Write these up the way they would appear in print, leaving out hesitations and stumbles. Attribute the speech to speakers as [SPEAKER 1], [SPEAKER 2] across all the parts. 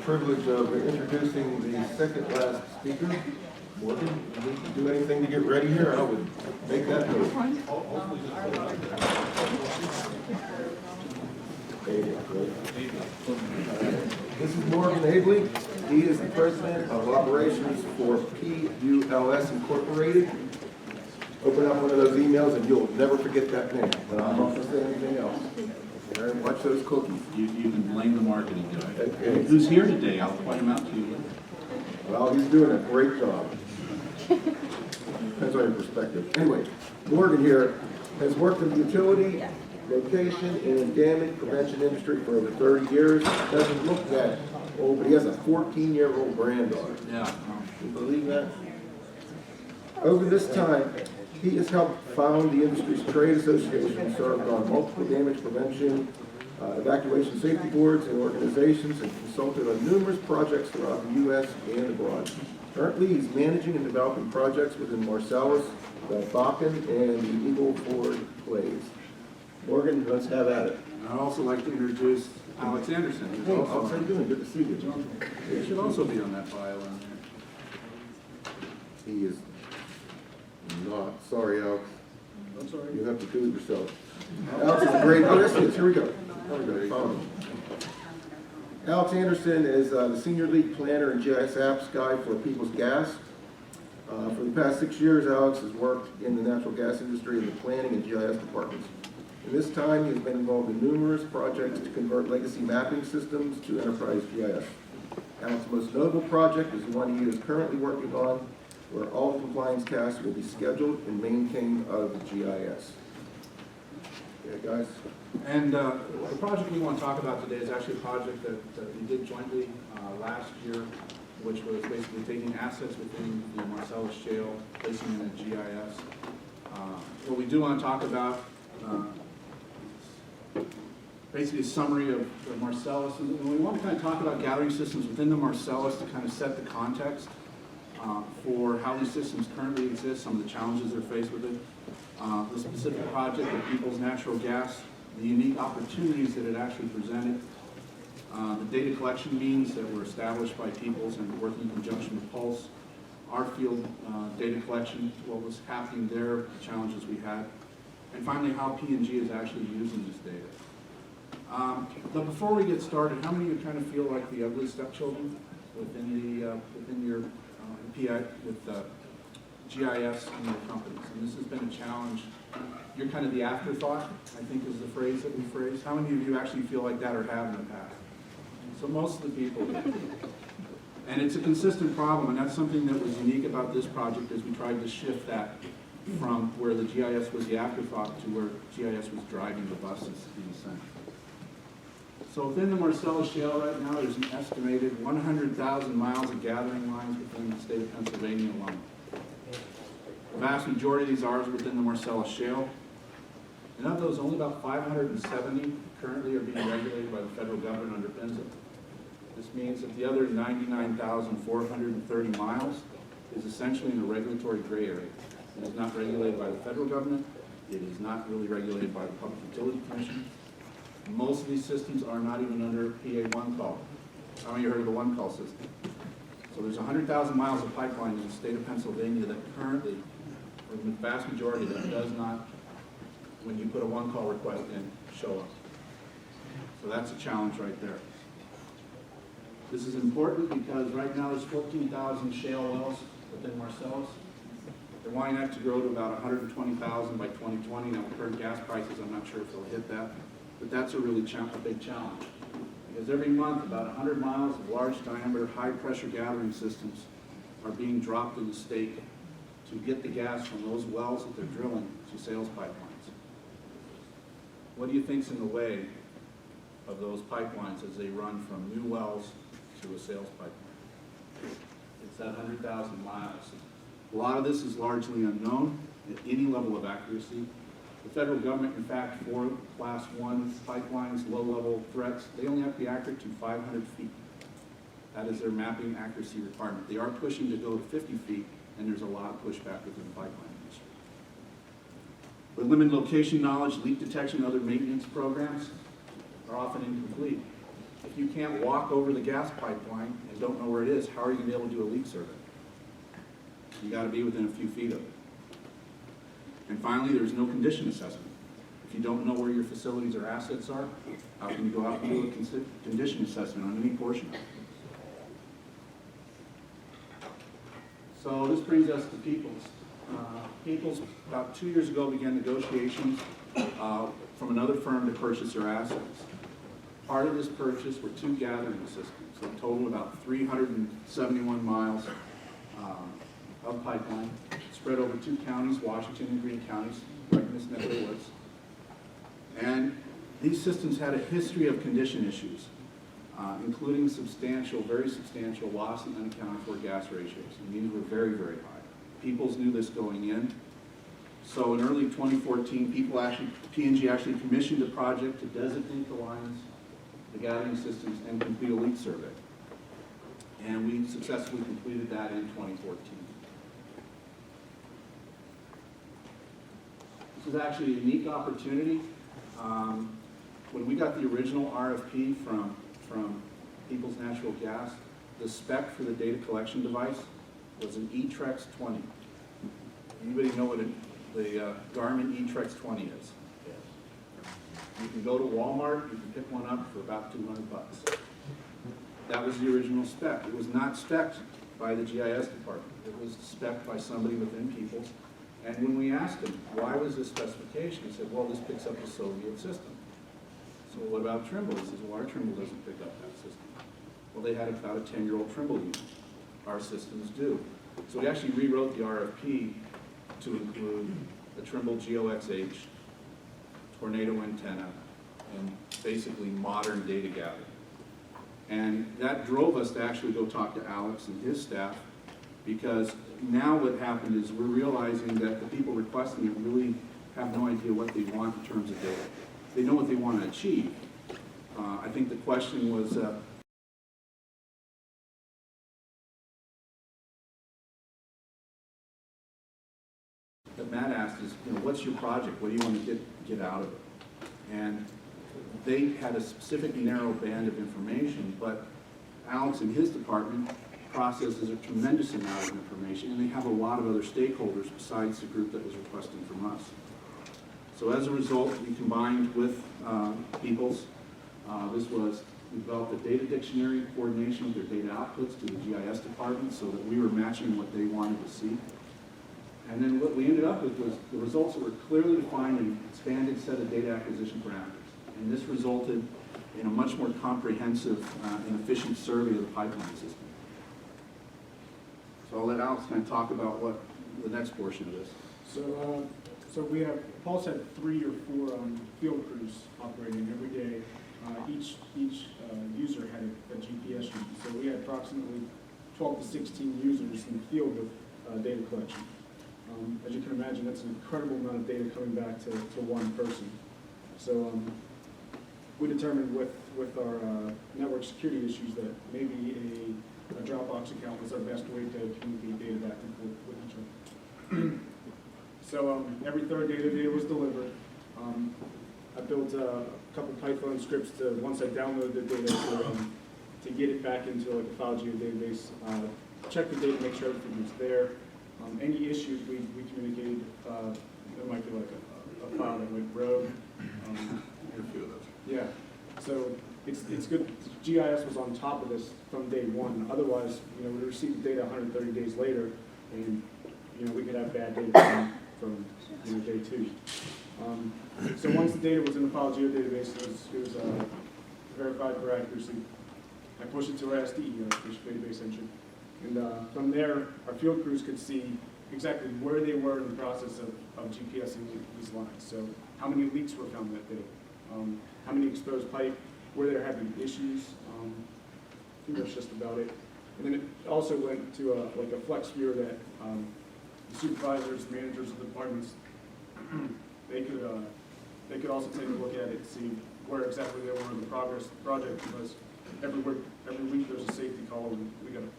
[SPEAKER 1] privilege of introducing the second last speaker. Morgan, you need to do anything to get ready here? I would make that move. This is Morgan Abele. He is the president of operations for PULS Incorporated. Open up one of those emails and you'll never forget that name. But I'm not going to say anything else. All right, watch those cookies.
[SPEAKER 2] You can blame the marketing guy.
[SPEAKER 1] Okay.
[SPEAKER 2] Who's here today? I'll point him out to you.
[SPEAKER 1] Well, he's doing a great job. Depends on your perspective. Anyway, Morgan here has worked in the utility, location, and damage prevention industry for over 30 years. Doesn't look that old, but he has a 14-year-old granddaughter.
[SPEAKER 2] Yeah.
[SPEAKER 1] Can you believe that? Over this time, he has helped found the industry's trade association, served on multiple damage prevention, evacuation safety boards and organizations, and consulted on numerous projects throughout the U.S. and abroad. Currently, he's managing and developing projects within Marcellus, the Bakken, and the Eagle Ford plays. Morgan, let's have at it.
[SPEAKER 2] I'd also like to introduce Alex Anderson. Who's
[SPEAKER 1] Hey,
[SPEAKER 2] also
[SPEAKER 1] how you doing? Good to see you.
[SPEAKER 2] He should also be on that bio on there.
[SPEAKER 1] He is not. Sorry, Alex.
[SPEAKER 2] I'm sorry.
[SPEAKER 1] You have to do it yourself. Alex is a great. Oh, yes, he is. Here we go. There we go. Follow me. Alex Anderson is the senior lead planner and GIS apps guy for People's Gas. For the past 6 years, Alex has worked in the natural gas industry in the planning and GIS departments. In this time, he has been involved in numerous projects to convert legacy mapping systems to enterprise GIS. Alex's most notable project is the one he is currently working on, where all the compliance tasks will be scheduled and maintained out of the GIS. Yeah, guys?
[SPEAKER 2] And the project we want to talk about today is actually a project that we did jointly last year, which was basically taking assets within the Marcellus Shale, placing them in a GIS. What we do want to talk about, basically a summary of the Marcellus, and we want to kind of talk about gathering systems within the Marcellus to kind of set the context for how these systems currently exist, some of the challenges they're faced with it, the specific project of People's Natural Gas, the unique opportunities that it actually presented, the data collection means that were established by People's and working in conjunction with Pulse, our field data collection, what was happening there, the challenges we had, and finally how P&G is actually using this data. But before we get started, how many of you kind of feel like the ugly stepchildren within your PI with GIS in your companies? And this has been a challenge. You're kind of the afterthought, I think is the phrase that we phrase. How many of you actually feel like that or have in the past? So most of the people do. And it's a consistent problem, and that's something that was unique about this project is we tried to shift that from where the GIS was the afterthought to where GIS was driving the buses in a sense. So within the Marcellus Shale right now, there's an estimated 100,000 miles of gathering lines within the state of Pennsylvania alone. The vast majority of these are within the Marcellus Shale. And of those, only about 570 currently are being regulated by the federal government under PHMSA. This means that the other 99,430 miles is essentially in a regulatory gray area. It is not regulated by the federal government. It is not really regulated by the Public Utility Commission. Most of these systems are not even under PA one call. How many of you heard of the one call system? So there's 100,000 miles of pipeline in the state of Pennsylvania that currently, or the vast majority that does not, when you put a one call request in, show up. So that's a challenge right there. This is important because right now there's 14,000 shale wells within Marcellus. They're wanting that to grow to about 120,000 by 2020. Now with current gas prices, I'm not sure if they'll hit that. But that's a really big challenge. Because every month, about 100 miles of large diameter, high pressure gathering systems are being dropped in the state to get the gas from those wells that they're drilling to sales pipelines. What do you think's in the way of those pipelines as they run from new wells to a sales pipeline? It's that 100,000 miles. A lot of this is largely unknown at any level of accuracy. The federal government, in fact, for class 1 pipelines, low-level threats, they only have to be accurate to 500 feet. That is their mapping accuracy requirement. They are pushing to go to 50 feet, and there's a lot of pushback within the pipeline industry. With limited location knowledge, leak detection, and other maintenance programs are often incomplete. if you can't walk over the gas pipeline and don't know where it is, how are you going to be able to do a leak survey? You got to be within a few feet of it. And finally, there's no condition assessment. If you don't know where your facilities or assets are, how can you go out and do a condition assessment on any portion of it? So this brings us to Peoples. Peoples, about 2 years ago, began negotiations from another firm to purchase their assets. Part of this purchase were 2 gathering systems, so a total about 371 miles of pipeline, spread over 2 counties, Washington and Greene counties, right in this neck of the woods. And these systems had a history of condition issues, including substantial, very substantial loss and unaccounted for gas ratios. And these were very, very high. Peoples knew this going in. So in early 2014, P&G actually commissioned a project to designate the lines, the gathering systems, and complete a leak survey. And we successfully completed that in 2014. This is actually a unique opportunity. When we got the original RFP from Peoples Natural Gas, the spec for the data collection device was an eTrex 20. Anybody know what the Garmin eTrex 20 is? You can go to Walmart, you can pick one up for about 200 bucks. That was the original spec. It was not spec'd by the GIS department. It was spec'd by somebody within Peoples. And when we asked him, why was this specification? He said, well, this picks up a Soviet system. So what about Trimble? He says, well, our Trimble doesn't pick up that system. Well, they had about a 10-year-old Trimble unit. Our systems do. So we actually rewrote the RFP to include the Trimble GOXH, tornado antenna, and basically modern data gathering. And that drove us to actually go talk to Alex and his staff, because now what happened is we're realizing that the people requesting it really have no idea what they want in terms of data. They know what they want to achieve. I think the question was, that Matt asked is, what's your project? What do you want to get out of it? And they had a specific narrow band of information, but Alex and his department processes a tremendous amount of information, and they have a lot of other stakeholders besides the group that was requesting from us. So as a result, we combined with Peoples. We developed a data dictionary in coordination with their data outputs to the GIS department so that we were matching what they wanted to see. And then what we ended up with was the results that were clearly defined in an expanded set of data acquisition parameters. And this resulted in a much more comprehensive and efficient survey of the pipeline system. So I'll let Alex kind of talk about what the next portion of this.
[SPEAKER 3] So we have, Paul's had 3 or 4 field crews operating every day. Each user had a GPS unit. So we had approximately 12 to 16 users in the field with data collection. As you can imagine, that's an incredible amount of data coming back to one person. So we determined with our network security issues that maybe a Dropbox account was our best way to communicate data back and forth with each other. So every third day the data was delivered. I built a couple Python scripts to, once I downloaded the data, to get it back into like a file database, check the data, make sure everything was there. Any issues we communicated, there might be like a file that went rogue.
[SPEAKER 2] A few of those.
[SPEAKER 3] Yeah, so it's good. GIS was on top of this from day one. Otherwise, we received the data 130 days later, and we could have bad data from day 2. So once the data was in the file geodatabase, it was verified for accuracy. I pushed it to our SDE, our fish database engine. And from there, our field crews could see exactly where they were in the process of GPSing these lines. So how many leaks were found that day, how many exposed pipe, where they're having issues. I think that's just about it. And then it also went to like a flex viewer that the supervisors, managers of the departments, they could also take a look at it and see where exactly they were in the progress of the project, because every week there's a safety call, and we got to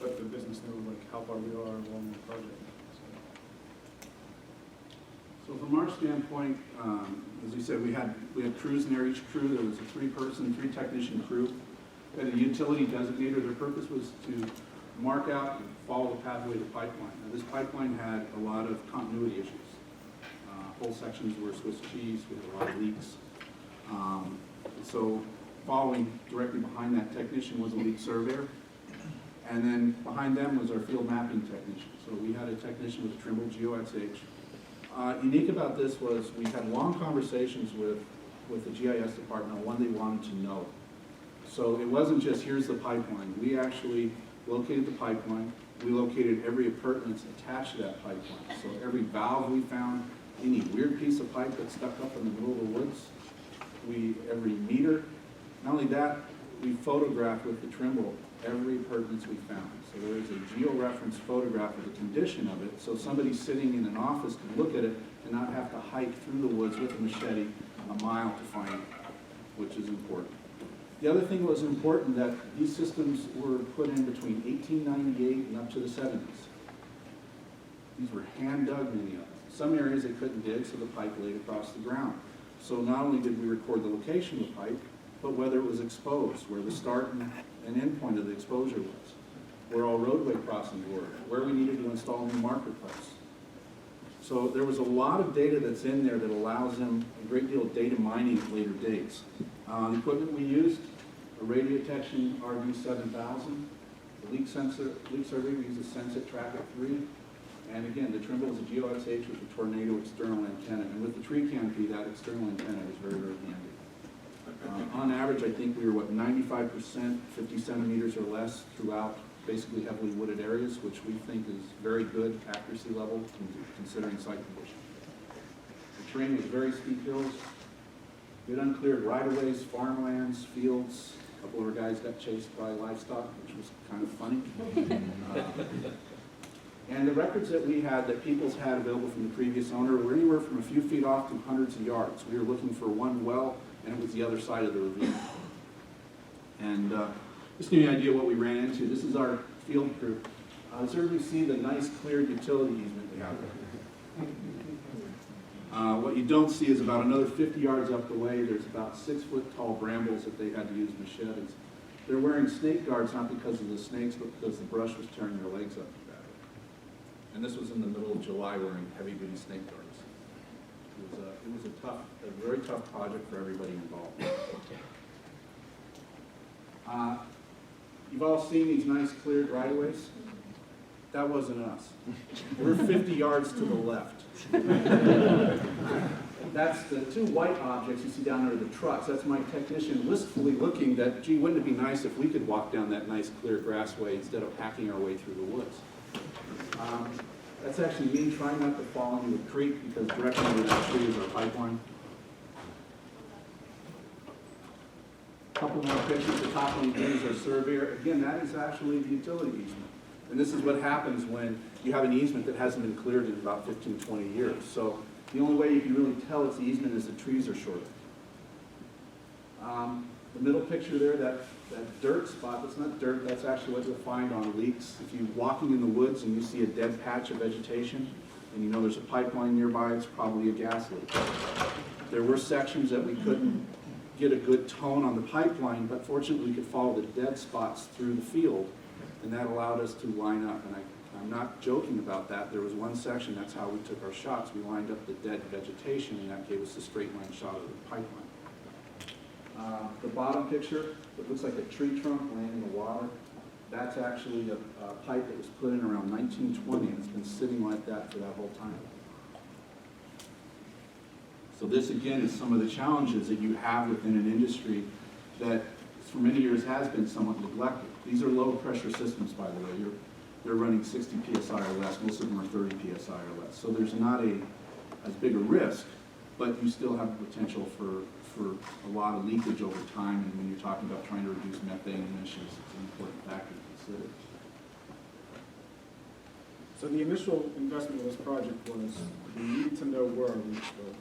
[SPEAKER 3] let the business know like how far we are along the project.
[SPEAKER 2] So from our standpoint, as we said, we had crews in there. Each crew, there was a three-technician crew. We had a utility designator. Their purpose was to mark out and follow the pathway to pipeline. Now, this pipeline had a lot of continuity issues. Whole sections were Swiss cheese. We had a lot of leaks. So following directly behind that technician was a leak surveyor. And then behind them was our field mapping technician. So we had a technician with a Trimble GeoXH. Unique about this was we had long conversations with the GIS department on what they wanted to know. So it wasn't just, here's the pipeline. We actually located the pipeline. We located every appurtenance attached to that pipeline. So every valve we found, any weird piece of pipe that stuck up in the middle of the woods, every meter. Not only that, we photographed with the Trimble every appurtenance we found. So there is a geo-reference photograph of the condition of it, so somebody sitting in an office can look at it and not have to hike through the woods with a machete a mile to find it, which is important. The other thing that was important that these systems were put in between 1898 and up to the 70s. These were hand dug, many of them. Some areas they couldn't dig, so the pipe laid across the ground. So not only did we record the location of the pipe, but whether it was exposed, where the start and end point of the exposure was, where all roadway crossings were, where we needed to install new marker posts. So there was a lot of data that's in there that allows them a great deal of data mining at later dates. The equipment we used, a radio detection RV7000, the leak survey, we used a Sensit Tracker 3, and again, the Trimble is a GeoXH with a tornado external antenna, and with the tree canopy, that external antenna is very, very handy. On average, I think we were, 95%, 50 centimeters or less throughout basically heavily wooded areas, which we think is very good accuracy level considering site condition. The terrain was very steep hills, good uncleared right-of-ways, farmlands, fields. A couple of our guys got chased by livestock, which was kind of funny. And the records that we had, that Peoples had available from the previous owner, were anywhere from a few feet off to hundreds of yards. We were looking for one well, and it was the other side of the ravine. And just to give you an idea of what we ran into, this is our field crew. Does everybody see the nice cleared utility easement we have there? What you don't see is about another 50 yards up the way, there's about 6-foot tall brambles that they had to use machetes. They're wearing snake guards, not because of the snakes, but because the brush was tearing their legs up. And this was in the middle of July wearing heavy-duty snake guards. It was a very tough project for everybody involved. You've all seen these nice cleared right-of-ways. That wasn't us. We're 50 yards to the left. That's the two white objects you see down there, the trucks. That's my technician wistfully looking that, gee, wouldn't it be nice if we could walk down that nice clear grassway instead of hacking our way through the woods. That's actually me trying not to fall into a creek because directly under that tree is our pipeline. A couple more pictures. The top one is our surveyor. Again, that is actually the utility easement. And this is what happens when you have an easement that hasn't been cleared in about 15, 20 years. So the only way you can really tell it's the easement is the trees are shorter. The middle picture there, that dirt spot, that's not dirt, that's actually what you'll find on leaks. If you're walking in the woods and you see a dead patch of vegetation, and you know there's a pipeline nearby, it's probably a gas leak. There were sections that we couldn't get a good tone on the pipeline, but fortunately we could follow the dead spots through the field, and that allowed us to line up. And I'm not joking about that. There was one section, that's how we took our shots. We lined up the dead vegetation, and that gave us a straight line shot of the pipeline. The bottom picture, it looks like a tree trunk laying in the water. That's actually a pipe that was put in around 1920, and it's been sitting like that for that whole time. So this, again, is some of the challenges that you have within an industry that for many years has been somewhat neglected. These are low-pressure systems, by the way. They're running 60 psi or less. Most of them are 30 psi or less. So there's not as big a risk, but you still have the potential for a lot of leakage over time, and when you're talking about trying to reduce methane emissions, it's an important factor to consider.
[SPEAKER 3] So the initial investment of this project was we needed to know where our leaks were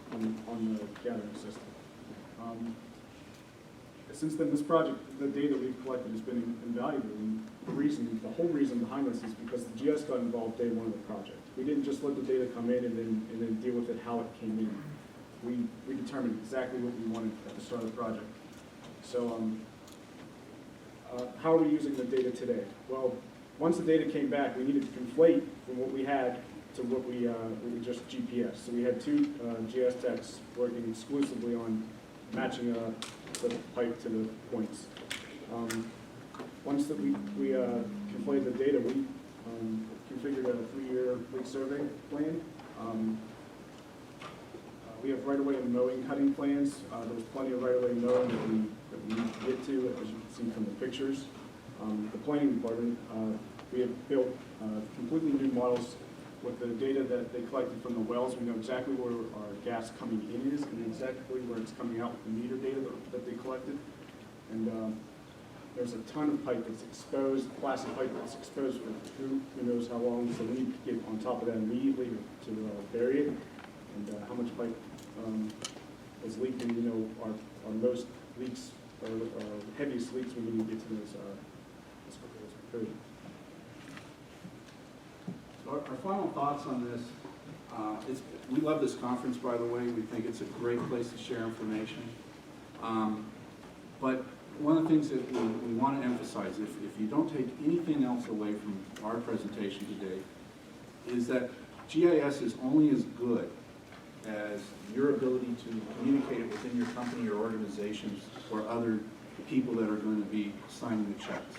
[SPEAKER 3] on the gathering system. Since then, this project, the data we've collected has been invaluable, and the whole reason behind this is because the GIS got involved day one of the project. we didn't just let the data come in and then deal with it how it came in. We determined exactly what we wanted at the start of the project. So how are we using the data today? Well, once the data came back, we needed to conflate from what we had to what we just GPS. So we had two GIS techs working exclusively on matching the pipe to the points. Once that we conflated the data, we configured a 3-year leak survey plan. We have right-of-way and mowing cutting plans. There was plenty of right-of-way mowing that we need to get to, as you can see from the pictures. The planning department, we have built completely new models with the data that they collected from the wells. We know exactly where our gas coming in is and exactly where it's coming out with the meter data that they collected. And there's a ton of pipe that's exposed, plastic pipe that's exposed for who knows how long, so we need to get on top of that immediately to bury it. And how much pipe is leaking, our most leaks, or heaviest leaks, we need to get to those as quickly as we could.
[SPEAKER 2] Our final thoughts on this, we love this conference, by the way. We think it's a great place to share information. But one of the things that we want to emphasize, if you don't take anything else away from our presentation today, is that GIS is only as good as your ability to communicate it within your company or organizations or other people that are going to be signing the checks.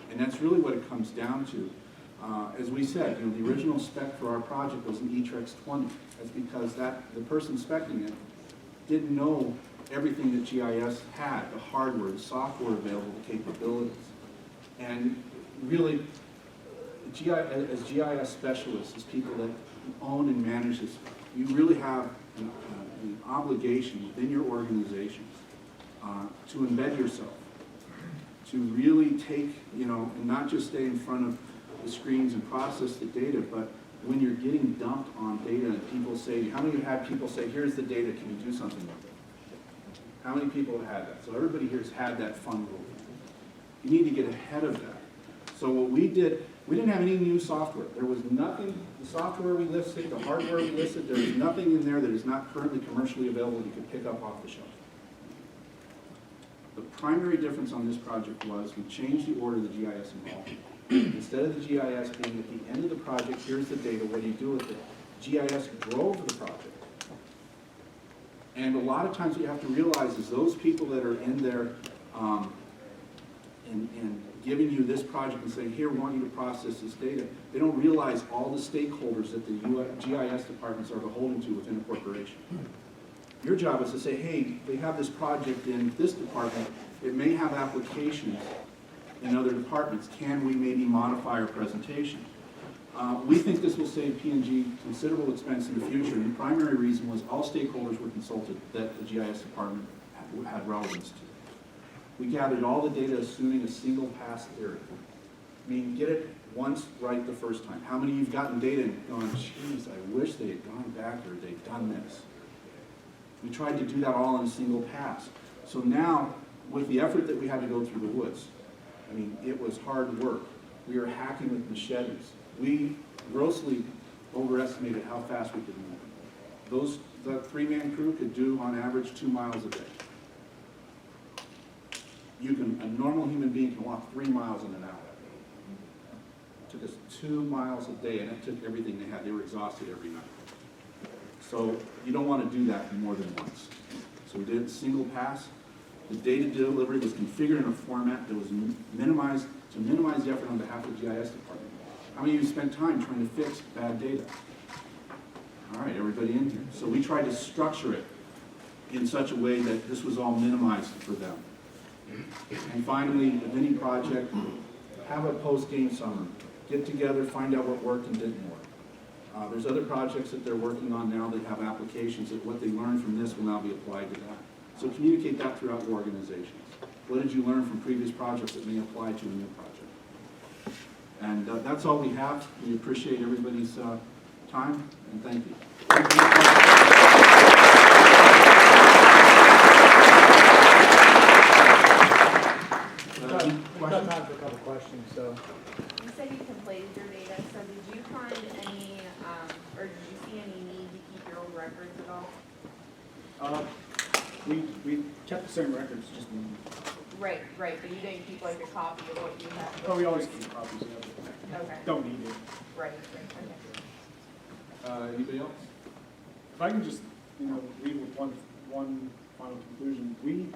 [SPEAKER 2] And that's really what it comes down to. As we said, the original spec for our project was an E-Trex 20. That's because the person specing it didn't know everything that GIS had, the hardware, the software available, the capabilities. And really, as GIS specialists, as people that own and manage this, you really have an obligation within your organizations to embed yourself, to really take, and not just stay in front of the screens and process the data, but when you're getting dumped on data and people say, how many have had people say, here's the data, can you do something with it? How many people have had that? So everybody here has had that fun rule. You need to get ahead of that. So what we did, we didn't have any new software. There was nothing, the software we listed, the hardware we listed, there was nothing in there that is not currently commercially available that you could pick up off the shelf. The primary difference on this project was we changed the order of the GIS involvement. Instead of the GIS being at the end of the project, here's the data, what do you do with it? GIS drove the project. And a lot of times what you have to realize is those people that are in there and giving you this project and saying, here, we want you to process this data, they don't realize all the stakeholders that the GIS departments are beholden to within a corporation. Your job is to say, hey, they have this project in this department, it may have applications in other departments. Can we maybe modify our presentation? We think this will save P&G considerable expense in the future, and the primary reason was all stakeholders were consulted that the GIS department had relevance to. We gathered all the data assuming a single pass theory. I mean, get it once right the first time. How many of you've gotten data and gone, geez, I wish they had gone back or they'd done this. We tried to do that all in a single pass. So now, with the effort that we had to go through the woods, I mean, it was hard work. We were hacking with machetes. We grossly overestimated how fast we could move. The 3-man crew could do, on average, 2 miles a day. A normal human being can walk 3 miles in an hour. It took us 2 miles a day, and it took everything they had. They were exhausted every night. So you don't want to do that more than once. So we did it single pass. The data delivery was configured in a format that was minimized to minimize the effort on behalf of the GIS department. How many of you spent time trying to fix bad data? All right, everybody in here. So we tried to structure it in such a way that this was all minimized for them. And finally, with any project, have a post-game summary. Get together, find out what worked and didn't work. There's other projects that they're working on now that have applications that what they learned from this will now be applied to that. So communicate that throughout your organizations. What did you learn from previous projects that may apply to a new project? And that's all we have. We appreciate everybody's time, and thank you.
[SPEAKER 4] We've got time for a couple questions, so.
[SPEAKER 5] You said you completed your data, so did you find any
[SPEAKER 4] well?
[SPEAKER 3] We kept the same records, just,
[SPEAKER 4] Right, but you didn't keep like a copy of what you had?
[SPEAKER 3] oh, we always keep copies of it.
[SPEAKER 4] Okay,
[SPEAKER 3] Don't need it.
[SPEAKER 4] right, okay.
[SPEAKER 2] Anybody else?
[SPEAKER 3] If I can just, leave with one final conclusion, we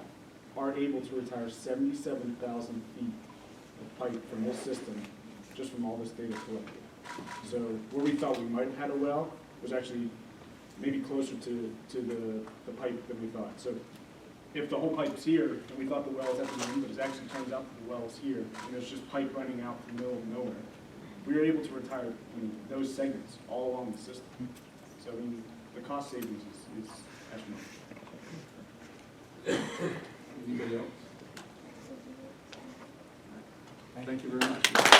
[SPEAKER 3] are able to retire 77,000 feet of pipe from this system, just from all this data collected. So where we thought we might have had a well was actually maybe closer to the pipe than we thought. So if the whole pipe's here, and we thought the well was at the end, but it actually turns out that the well is here, and there's just pipe running out from the middle of nowhere, we were able to retire those segments all along the system. So the cost savings is astronomical.
[SPEAKER 2] Anybody else? Thank you very much.